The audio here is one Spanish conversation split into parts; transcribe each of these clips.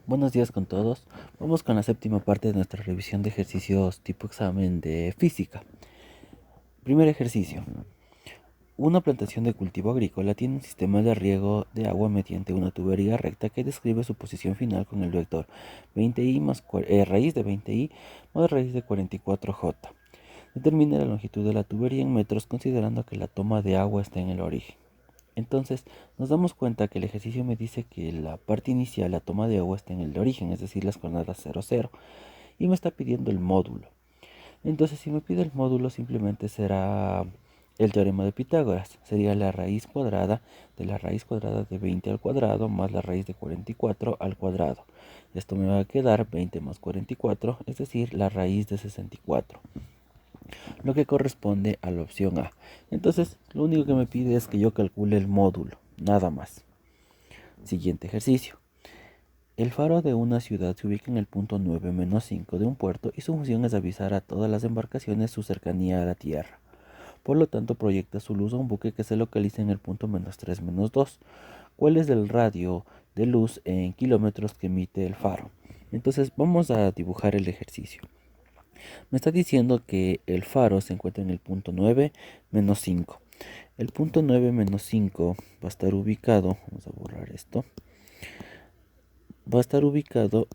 Buenos días con todos. Vamos con la séptima parte de nuestra revisión de ejercicios tipo examen de física. Primer ejercicio. Una plantación de cultivo agrícola tiene un sistema de riego de agua mediante una tubería recta que describe su posición final con el vector 20i más raíz de 20i más raíz de 44j. Determine la longitud de la tubería en metros considerando que la toma de agua está en el origen. Entonces nos damos cuenta que el ejercicio me dice que la parte inicial, la toma de agua, está en el de origen, es decir, las coordenadas 0, 0, y me está pidiendo el módulo. Entonces si me pide el módulo simplemente será el teorema de Pitágoras, sería la raíz cuadrada de la raíz cuadrada de 20 al cuadrado más la raíz de 44 al cuadrado. Esto me va a quedar 20 más 44, es decir, la raíz de 64. Lo que corresponde a la opción A. Entonces, lo único que me pide es que yo calcule el módulo, nada más. Siguiente ejercicio. El faro de una ciudad se ubica en el punto 9-5 de un puerto y su función es avisar a todas las embarcaciones su cercanía a la tierra. Por lo tanto, proyecta su luz a un buque que se localiza en el punto -3-2. ¿Cuál es el radio de luz en kilómetros que emite el faro? Entonces, vamos a dibujar el ejercicio. Me está diciendo que el faro se encuentra en el punto 9-5. El punto 9-5 va a estar ubicado, vamos a borrar esto, va a estar ubicado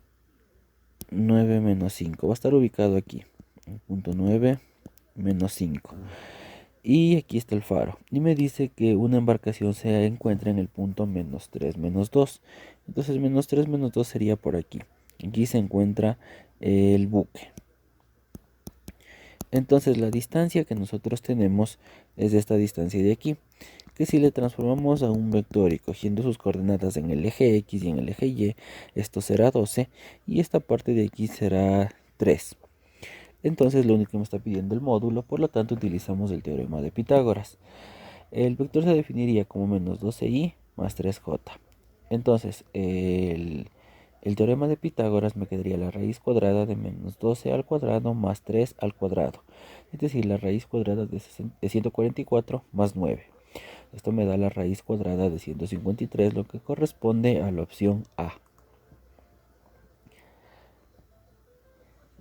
9-5, va a estar ubicado aquí, el punto 9-5. Y aquí está el faro. Y me dice que una embarcación se encuentra en el punto -3-2. Entonces -3-2 sería por aquí. Aquí se encuentra el buque. Entonces la distancia que nosotros tenemos es esta distancia de aquí, que si le transformamos a un vector y cogiendo sus coordenadas en el eje X y en el eje Y, esto será 12 y esta parte de aquí será 3. Entonces lo único que me está pidiendo el módulo, por lo tanto utilizamos el teorema de Pitágoras. El vector se definiría como menos 12i más 3j. Entonces el teorema de Pitágoras me quedaría la raíz cuadrada de menos 12 al cuadrado más 3 al cuadrado. Es decir, la raíz cuadrada de 144 más 9. Esto me da la raíz cuadrada de 153, lo que corresponde a la opción A.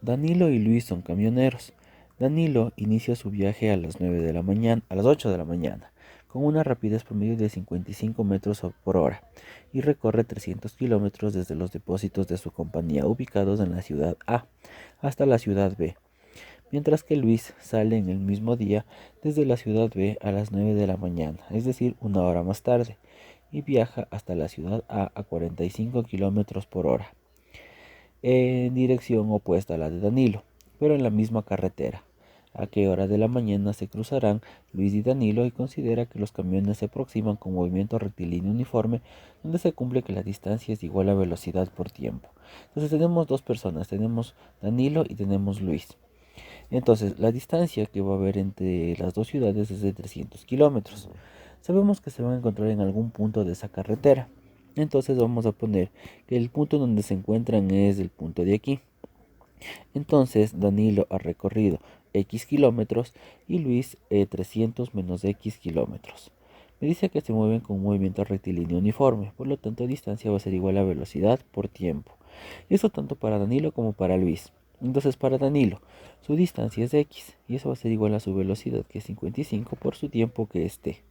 Danilo y Luis son camioneros. Danilo inicia su viaje a las 9 de la mañana, a las 8 de la mañana, con una rapidez promedio de 55 metros por hora y recorre 300 kilómetros desde los depósitos de su compañía ubicados en la ciudad A hasta la ciudad B, mientras que Luis sale en el mismo día desde la ciudad B a las 9 de la mañana, es decir, una hora más tarde, y viaja hasta la ciudad A 45 kilómetros por hora en dirección opuesta a la de Danilo, pero en la misma carretera. ¿A qué hora de la mañana se cruzarán Luis y Danilo? Y considera que los camiones se aproximan con movimiento rectilíneo uniforme, donde se cumple que la distancia es igual a velocidad por tiempo. Entonces tenemos dos personas, tenemos Danilo y tenemos Luis. Entonces la distancia que va a haber entre las dos ciudades es de 300 kilómetros. Sabemos que se van a encontrar en algún punto de esa carretera. Entonces vamos a poner que el punto donde se encuentran es el punto de aquí. Entonces Danilo ha recorrido X kilómetros y Luis 300 menos X kilómetros. Me dice que se mueven con un movimiento rectilíneo uniforme, por lo tanto distancia va a ser igual a velocidad por tiempo. Eso tanto para Danilo como para Luis. Entonces para Danilo su distancia es X y eso va a ser igual a su velocidad, que es 55 por su tiempo, que es T.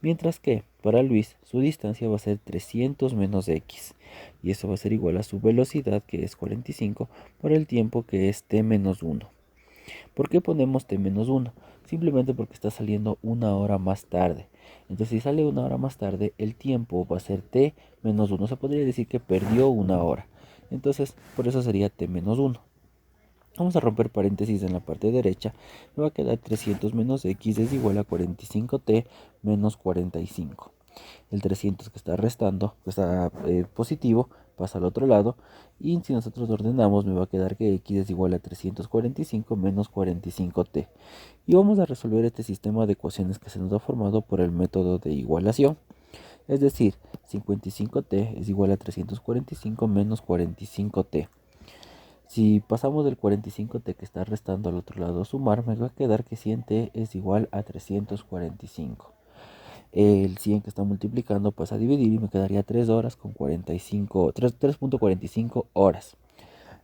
Mientras que para Luis su distancia va a ser 300 menos X y eso va a ser igual a su velocidad, que es 45 por el tiempo, que es T menos 1. ¿Por qué ponemos T menos 1? Simplemente porque está saliendo una hora más tarde. Entonces si sale una hora más tarde, el tiempo va a ser T menos 1. Se podría decir que perdió una hora. Entonces por eso sería T menos 1. Vamos a romper paréntesis en la parte derecha. Me va a quedar 300 menos X es igual a 45T menos 45. El 300 que está restando, que está positivo, pasa al otro lado. Y si nosotros ordenamos, me va a quedar que X es igual a 345 menos 45T. Y vamos a resolver este sistema de ecuaciones que se nos ha formado por el método de igualación. Es decir, 55T es igual a 345 menos 45T. Si pasamos del 45T que está restando al otro lado a sumar, me va a quedar que 100T es igual a 345. el 100 que está multiplicando pasa a dividir y me quedaría 3 horas con 3.45 horas.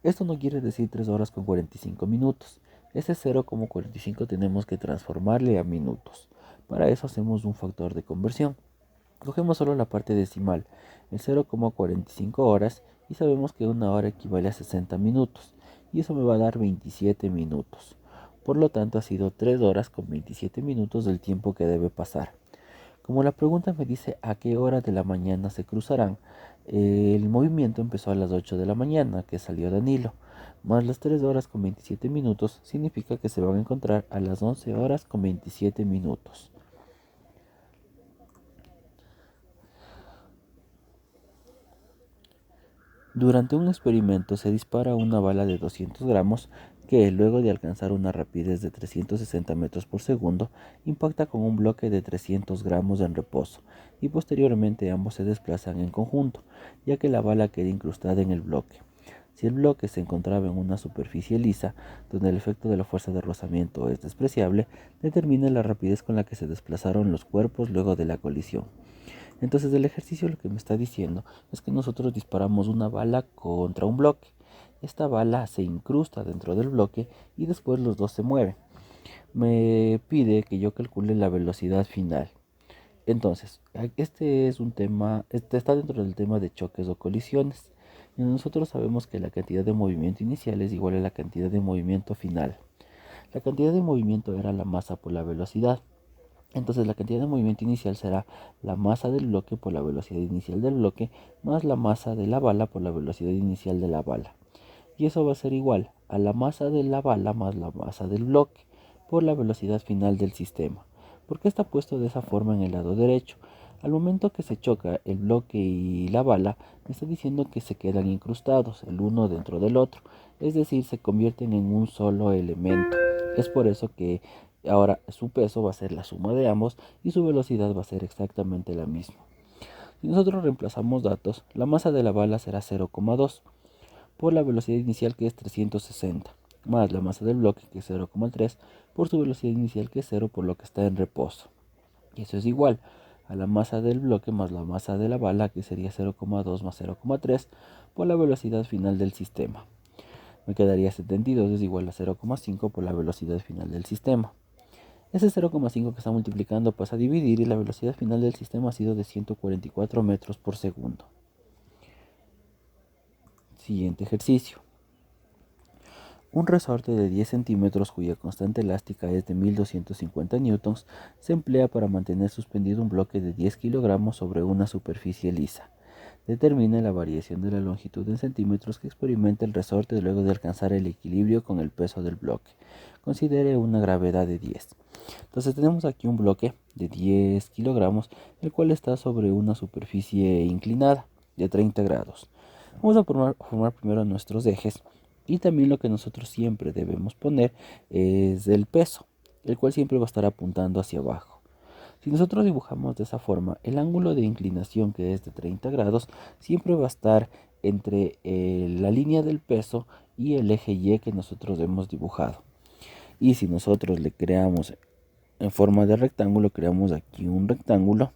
Esto no quiere decir 3 horas con 45 minutos. Ese 0,45 tenemos que transformarle a minutos. Para eso hacemos un factor de conversión. Cogemos solo la parte decimal, el 0,45 horas, y sabemos que una hora equivale a 60 minutos. Y eso me va a dar 27 minutos. Por lo tanto, ha sido 3 horas con 27 minutos del tiempo que debe pasar. Como la pregunta me dice a qué hora de la mañana se cruzarán, el movimiento empezó a las 8 de la mañana, que salió Danilo, más las 3 horas con 27 minutos, significa que se van a encontrar a las 11 horas con 27 minutos. Durante un experimento se dispara una bala de 200 gramos que, luego de alcanzar una rapidez de 360 metros por segundo, impacta con un bloque de 300 gramos en reposo, y posteriormente ambos se desplazan en conjunto, ya que la bala queda incrustada en el bloque. Si el bloque se encontraba en una superficie lisa, donde el efecto de la fuerza de rozamiento es despreciable, determina la rapidez con la que se desplazaron los cuerpos luego de la colisión. Entonces el ejercicio lo que me está diciendo es que nosotros disparamos una bala contra un bloque. Esta bala se incrusta dentro del bloque y después los dos se mueven. Me pide que yo calcule la velocidad final. Entonces, este es un tema, está dentro del tema de choques o colisiones. Y nosotros sabemos que la cantidad de movimiento inicial es igual a la cantidad de movimiento final. La cantidad de movimiento era la masa por la velocidad. Entonces la cantidad de movimiento inicial será la masa del bloque por la velocidad inicial del bloque más la masa de la bala por la velocidad inicial de la bala. Y eso va a ser igual a la masa de la bala más la masa del bloque por la velocidad final del sistema. ¿Por qué está puesto de esa forma en el lado derecho? Al momento que se choca el bloque y la bala, me está diciendo que se quedan incrustados el uno dentro del otro, es decir, se convierten en un solo elemento. Es por eso que ahora su peso va a ser la suma de ambos y su velocidad va a ser exactamente la misma. Si nosotros reemplazamos datos, la masa de la bala será 0,2 por la velocidad inicial, que es 360, más la masa del bloque, que es 0,3 por su velocidad inicial, que es 0 por lo que está en reposo. Y eso es igual a la masa del bloque más la masa de la bala, que sería 0,2 más 0,3 por la velocidad final del sistema. Me quedaría 72 es igual a 0,5 por la velocidad final del sistema. Ese 0,5 que está multiplicando pasa a dividir y la velocidad final del sistema ha sido de 144 metros por segundo. Siguiente ejercicio. Un resorte de 10 centímetros cuya constante elástica es de 1250 newtons se emplea para mantener suspendido un bloque de 10 kilogramos sobre una superficie lisa. Determina la variación de la longitud en centímetros que experimenta el resorte luego de alcanzar el equilibrio con el peso del bloque. Considere una gravedad de 10. Entonces tenemos aquí un bloque de 10 kilogramos, el cual está sobre una superficie inclinada de 30 grados. Vamos a formar primero nuestros ejes, y también lo que nosotros siempre debemos poner es el peso, el cual siempre va a estar apuntando hacia abajo. Si nosotros dibujamos de esa forma, el ángulo de inclinación, que es de 30 grados, siempre va a estar entre la línea del peso y el eje Y que nosotros hemos dibujado. Y si nosotros le creamos en forma de rectángulo, creamos aquí un rectángulo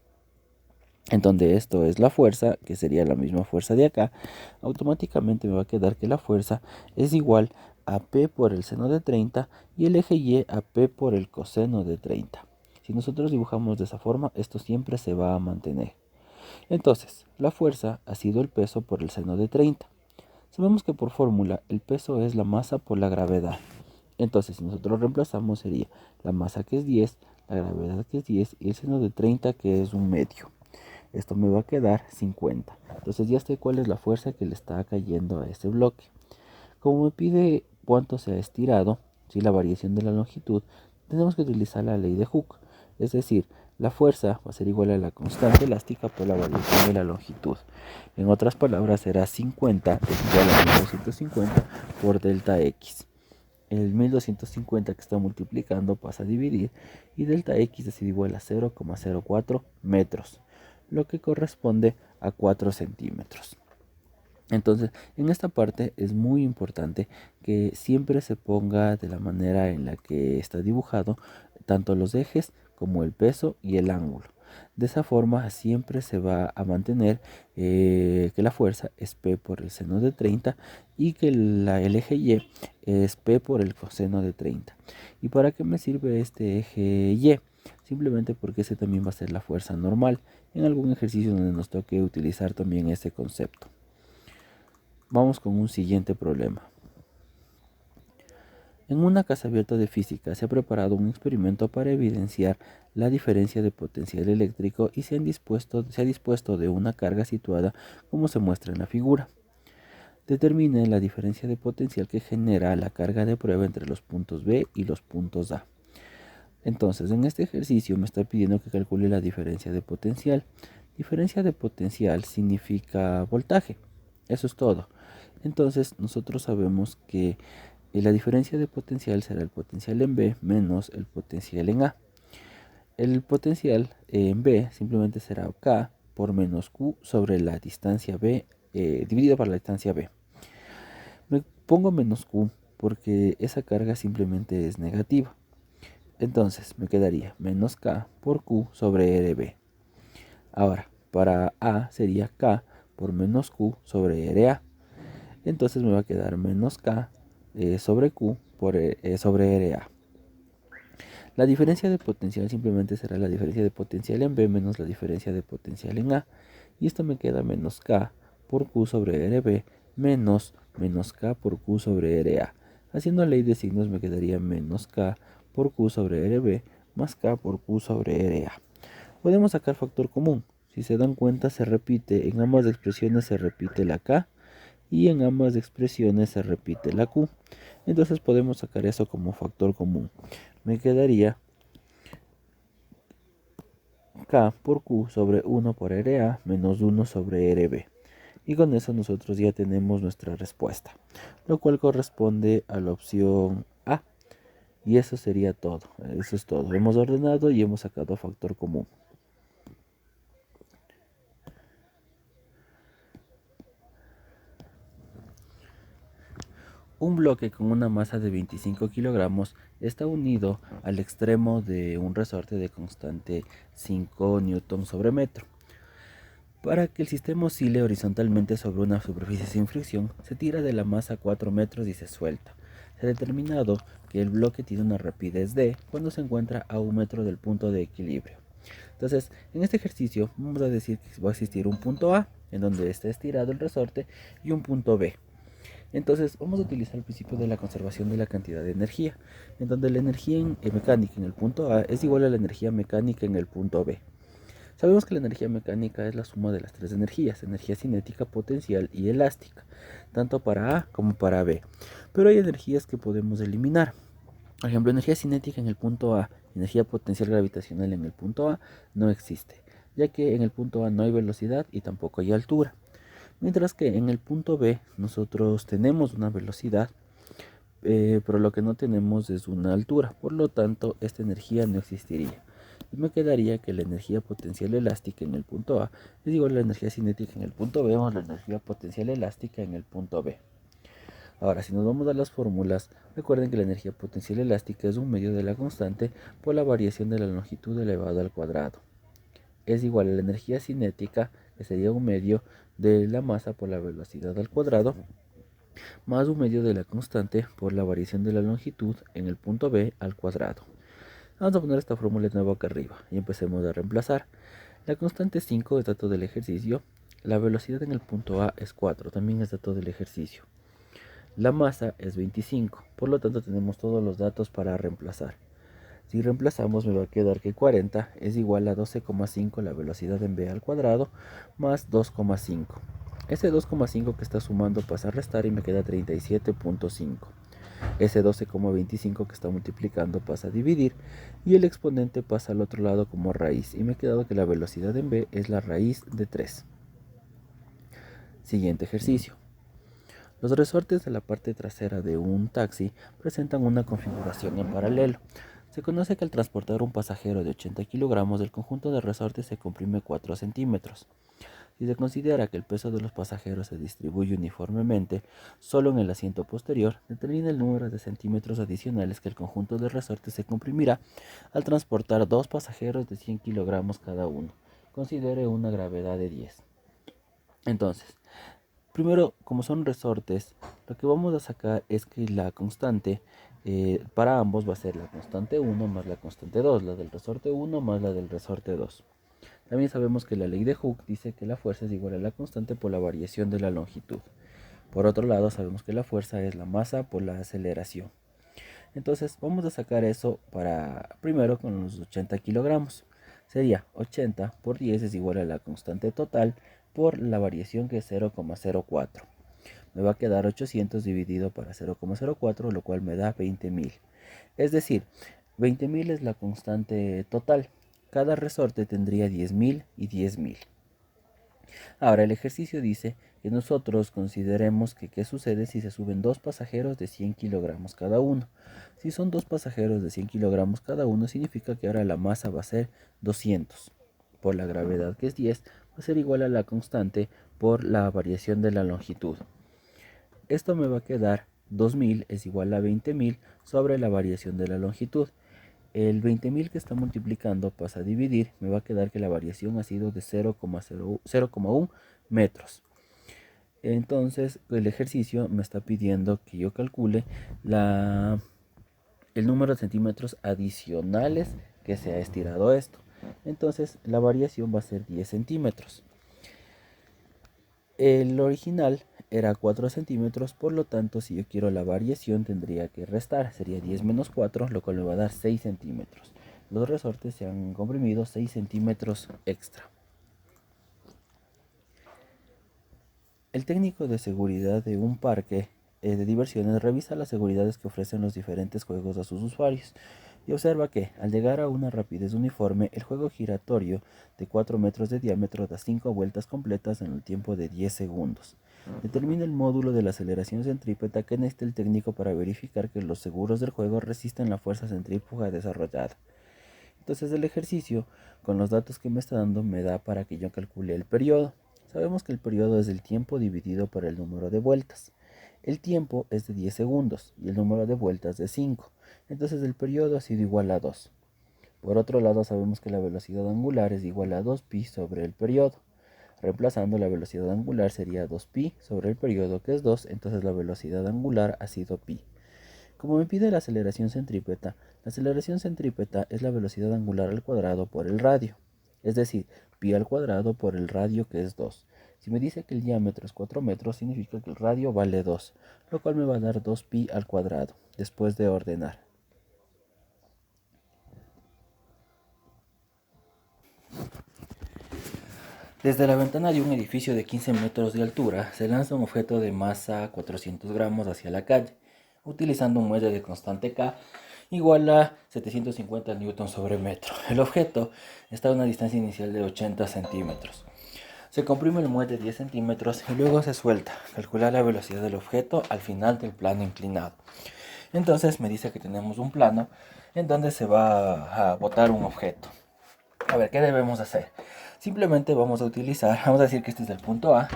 en donde esto es la fuerza, que sería la misma fuerza de acá. Automáticamente me va a quedar que la fuerza es igual a P por el seno de 30 y el eje Y a P por el coseno de 30. Si nosotros dibujamos de esa forma, esto siempre se va a mantener. Entonces, la fuerza ha sido el peso por el seno de 30. Sabemos que por fórmula el peso es la masa por la gravedad. Entonces, si nosotros reemplazamos, sería la masa, que es 10, la gravedad, que es 10, y el seno de 30, que es un medio. Esto me va a quedar 50. Entonces ya sé cuál es la fuerza que le está cayendo a este bloque. Como me pide cuánto se ha estirado, si la variación de la longitud, tenemos que utilizar la ley de Hooke. Es decir, la fuerza va a ser igual a la constante elástica por la variación de la longitud. En otras palabras, será 50 es igual a 1250 por delta X. El 1250 que está multiplicando pasa a dividir y delta X es igual a 0,04 metros, lo que corresponde a 4 centímetros. Entonces, en esta parte es muy importante que siempre se ponga de la manera en la que está dibujado tanto los ejes como el peso y el ángulo. De esa forma siempre se va a mantener que la fuerza es P por el seno de 30 y que el eje Y es P por el coseno de 30. ¿Y para qué me sirve este eje Y? Simplemente porque ese también va a ser la fuerza normal en algún ejercicio donde nos toque utilizar también ese concepto. Vamos con un siguiente problema. En una casa abierta de física se ha preparado un experimento para evidenciar la diferencia de potencial eléctrico y se ha dispuesto de una carga situada como se muestra en la figura. Determine la diferencia de potencial que genera la carga de prueba entre los puntos B y los puntos A. Entonces, en este ejercicio me está pidiendo que calcule la diferencia de potencial. Diferencia de potencial significa voltaje. Eso es todo. Entonces, nosotros sabemos que la diferencia de potencial será el potencial en B menos el potencial en A. El potencial en B simplemente será K por menos Q sobre la distancia B dividido por la distancia B. Me pongo menos Q porque esa carga simplemente es negativa. Entonces me quedaría menos K por Q sobre RB. Ahora, para A sería K por menos Q sobre RA. Entonces me va a quedar menos K sobre Q sobre RA. La diferencia de potencial simplemente será la diferencia de potencial en B menos la diferencia de potencial en A. Y esto me queda menos K por Q sobre RB menos K por Q sobre RA. Haciendo ley de signos me quedaría menos K por Q sobre RB más K por Q sobre RA. Podemos sacar factor común. Si se dan cuenta se repite, en ambas expresiones se repite la K y en ambas expresiones se repite la Q. Entonces podemos sacar eso como factor común. Me quedaría K por Q sobre 1 por RA menos 1 sobre RB. Y con eso nosotros ya tenemos nuestra respuesta, lo cual corresponde a la opción A. Y eso sería todo. Eso es todo. Hemos ordenado y hemos sacado factor común. Un bloque con una masa de 25 kilogramos está unido al extremo de un resorte de constante 5 newton sobre metro. Para que el sistema oscile horizontalmente sobre una superficie sin fricción, se tira de la masa 4 metros y se suelta. Se ha determinado que el bloque tiene una rapidez d cuando se encuentra a 1 metro del punto de equilibrio. Entonces, en este ejercicio vamos a decir que va a existir un punto A, en donde está estirado el resorte, y un punto B. Entonces, vamos a utilizar el principio de la conservación de la cantidad de energía, en donde la energía mecánica en el punto A es igual a la energía mecánica en el punto B. Sabemos que la energía mecánica es la suma de las tres energías, energía cinética, potencial y elástica, tanto para A como para B. Pero hay energías que podemos eliminar. Por ejemplo, energía cinética en el punto A, energía potencial gravitacional en el punto A no existe, ya que en el punto A no hay velocidad y tampoco hay altura. Mientras que en el punto B nosotros tenemos una velocidad, pero lo que no tenemos es una altura. Por lo tanto, esta energía no existiría. Y me quedaría que la energía potencial elástica en el punto A es igual a la energía cinética en el punto B o la energía potencial elástica en el punto B. Ahora, si nos vamos a las fórmulas, recuerden que la energía potencial elástica es un medio de la constante por la variación de la longitud elevado al cuadrado. Es igual a la energía cinética, que sería un medio de la masa por la velocidad al cuadrado, más un medio de la constante por la variación de la longitud en el punto B al cuadrado. Vamos a poner esta fórmula de nuevo acá arriba y empecemos a reemplazar. La constante 5 es dato del ejercicio. La velocidad en el punto A es 4, también es dato del ejercicio. La masa es 25, por lo tanto tenemos todos los datos para reemplazar. Si reemplazamos me va a quedar que 40 es igual a 12,5 la velocidad en B al cuadrado más 2,5. Ese 2,5 que está sumando pasa a restar y me queda 37,5. Ese 12,25 que está multiplicando pasa a dividir y el exponente pasa al otro lado como raíz y me ha quedado que la velocidad en B es la raíz de 3. Siguiente ejercicio. Los resortes de la parte trasera de un taxi presentan una configuración en paralelo. Se conoce que al transportar un pasajero de 80 kilogramos, el conjunto de resortes se comprime 4 centímetros. Si se considera que el peso de los pasajeros se distribuye uniformemente solo en el asiento posterior, determina el número de centímetros adicionales que el conjunto de resortes se comprimirá al transportar dos pasajeros de 100 kilogramos cada uno. Considere una gravedad de 10. Entonces, primero, como son resortes, lo que vamos a sacar es que la constante para ambos va a ser la constante 1 más la constante 2, la del resorte 1 más la del resorte 2. También sabemos que la ley de Hooke dice que la fuerza es igual a la constante por la variación de la longitud. Por otro lado, sabemos que la fuerza es la masa por la aceleración. Entonces, vamos a sacar eso para primero con los 80 kilogramos. Sería 80 por 10 es igual a la constante total por la variación que es 0,04. Me va a quedar 800 dividido para 0,04, lo cual me da 20.000. Es decir, 20.000 es la constante total. Cada resorte tendría 10.000 y 10.000. Ahora el ejercicio dice que nosotros consideremos que qué sucede si se suben dos pasajeros de 100 kilogramos cada uno. Si son dos pasajeros de 100 kilogramos cada uno, significa que ahora la masa va a ser 200. Por la gravedad, que es 10, va a ser igual a la constante por la variación de la longitud. Esto me va a quedar 2000 es igual a 20.000 sobre la variación de la longitud. El 20.000 que está multiplicando pasa a dividir, me va a quedar que la variación ha sido de 0,1 metros. Entonces el ejercicio me está pidiendo que yo calcule el número de centímetros adicionales que se ha estirado esto. Entonces la variación va a ser 10 centímetros. El original era 4 centímetros, por lo tanto si yo quiero la variación tendría que restar, sería 10 menos 4, lo cual me va a dar 6 centímetros. Los resortes se han comprimido 6 centímetros extra. El técnico de seguridad de un parque de diversiones revisa las seguridades que ofrecen los diferentes juegos a sus usuarios y observa que, al llegar a una rapidez uniforme, el juego giratorio de 4 metros de diámetro da 5 vueltas completas en el tiempo de 10 segundos. Determina el módulo de la aceleración centrípeta que necesita el técnico para verificar que los seguros del juego resisten la fuerza centrífuga desarrollada. Entonces el ejercicio, con los datos que me está dando, me da para que yo calcule el periodo. Sabemos que el periodo es el tiempo dividido por el número de vueltas. El tiempo es de 10 segundos y el número de vueltas de 5. Entonces el periodo ha sido igual a 2. Por otro lado, sabemos que la velocidad angular es igual a 2pi sobre el periodo. Reemplazando, la velocidad angular sería 2pi sobre el periodo, que es 2, entonces la velocidad angular ha sido pi. Como me pide la aceleración centrípeta es la velocidad angular al cuadrado por el radio, es decir, pi al cuadrado por el radio, que es 2. Si me dice que el diámetro es 4 metros, significa que el radio vale 2, lo cual me va a dar 2pi al cuadrado, después de ordenar. Desde la ventana de un edificio de 15 metros de altura, se lanza un objeto de masa 400 gramos hacia la calle, utilizando un muelle de constante K igual a 750 newton sobre metro. El objeto está a una distancia inicial de 80 centímetros. Se comprime el muelle 10 centímetros y luego se suelta. Calcular la velocidad del objeto al final del plano inclinado. Entonces me dice que tenemos un plano en donde se va a botar un objeto. A ver, ¿qué debemos hacer? Simplemente vamos a decir que este es el punto A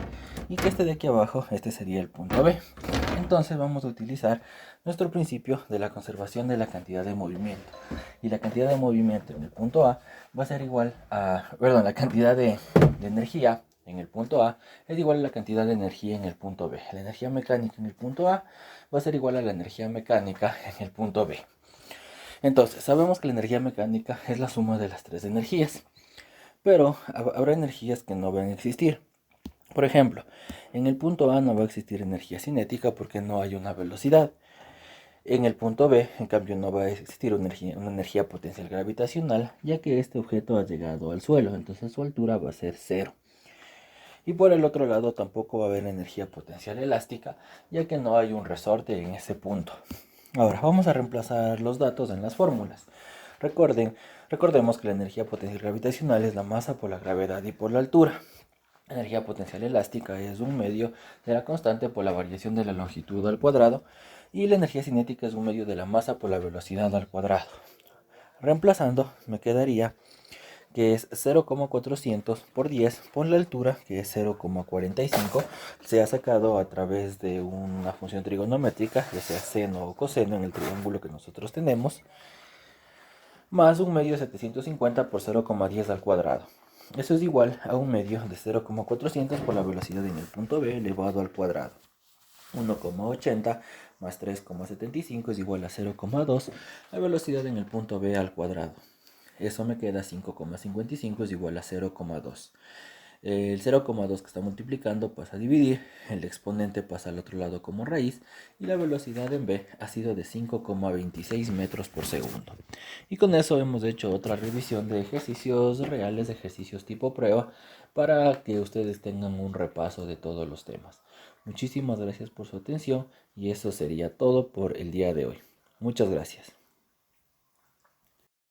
y que este de aquí abajo, este sería el punto B. Entonces vamos a utilizar nuestro principio de la conservación de la cantidad de movimiento. Y la cantidad de movimiento en el punto A va a ser igual a, la cantidad de energía en el punto A es igual a la cantidad de energía en el punto B. La energía mecánica en el punto A va a ser igual a la energía mecánica en el punto B. Entonces, sabemos que la energía mecánica es la suma de las tres energías, pero habrá energías que no van a existir. Por ejemplo, en el punto A no va a existir energía cinética porque no hay una velocidad. En el punto B, en cambio, no va a existir una energía potencial gravitacional, ya que este objeto ha llegado al suelo, entonces su altura va a ser 0. Y por el otro lado tampoco va a haber energía potencial elástica, ya que no hay un resorte en ese punto. Ahora vamos a reemplazar los datos en las fórmulas. Recordemos que la energía potencial gravitacional es la masa por la gravedad y por la altura. La energía potencial elástica es un medio de la constante por la variación de la longitud al cuadrado y la energía cinética es un medio de la masa por la velocidad al cuadrado. Reemplazando, me quedaría que es 0,400 por 10 por la altura, que es 0,45. Se ha sacado a través de una función trigonométrica, ya sea seno o coseno en el triángulo que nosotros tenemos, más un medio de 750 por 0,10 al cuadrado. Eso es igual a un medio de 0,400 por la velocidad en el punto B elevado al cuadrado. 1,80 más 3,75 es igual a 0,2, la velocidad en el punto B al cuadrado. Eso me queda 5,55 es igual a 0,2. El 0,2 que está multiplicando pasa a dividir, el exponente pasa al otro lado como raíz y la velocidad en B ha sido de 5,26 metros por segundo. Y con eso hemos hecho otra revisión de ejercicios reales, de ejercicios tipo prueba, para que ustedes tengan un repaso de todos los temas. Muchísimas gracias por su atención y eso sería todo por el día de hoy. Muchas gracias.